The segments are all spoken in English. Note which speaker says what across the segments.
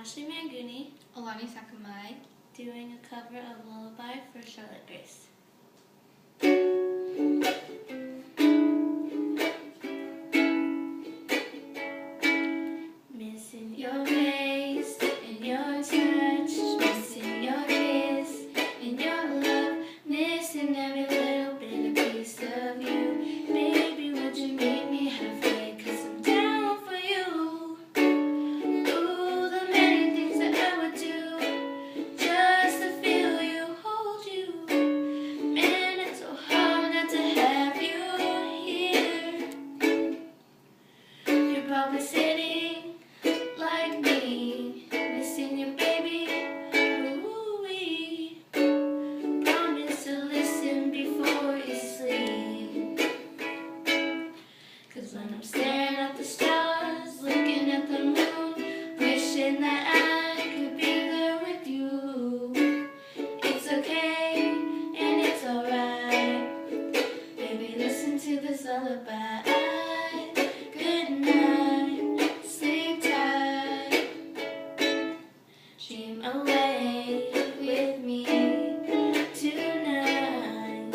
Speaker 1: Ashley Manguni
Speaker 2: Alani Sakamai
Speaker 1: doing a cover of Lullaby for Charlotte Grace. Missing your face and your touch, missing your kiss and your love, missing every little bit of piece of you. Baby, would you meet me halfway, 'cause I'm down for you. Ooh, the many things that I would do just to feel you, hold you. Man, it's so hard not to have you here. You're probably sitting like me, missing your baby. Ooh-wee. Promise to listen before you sleep. 'Cause when I'm staring at the stars, looking at the moon, wishing that I could be there with you. It's okay and it's alright. Baby, listen to this lullaby. Good night, sleep tight. Dream away with me tonight.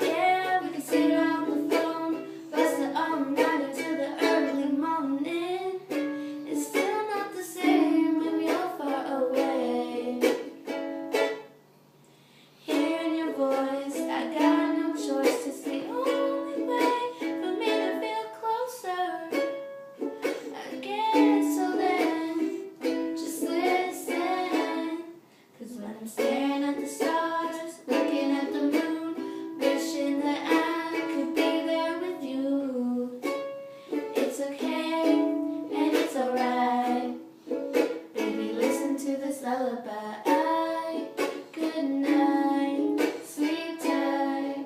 Speaker 1: Yeah, we can sit on the phone, bust it all night until the early morning. It's still not the same when we are far away. Hearing your voice, I got no choice. It's the only way for me to feel closer again. So then, just listen. 'Cause when I'm staring at the stars, looking at the moon, wishing that I could be there with you. It's okay and it's alright. Baby, listen to this lullaby. Good night, sleep tight.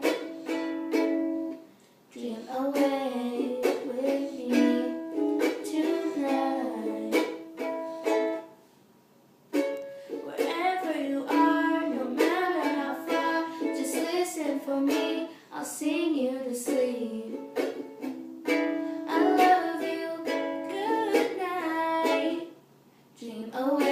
Speaker 1: Dream away with me tonight. Wherever you are, no matter how far, just listen for me, I'll sing you to sleep. I love you, good night. Dream away.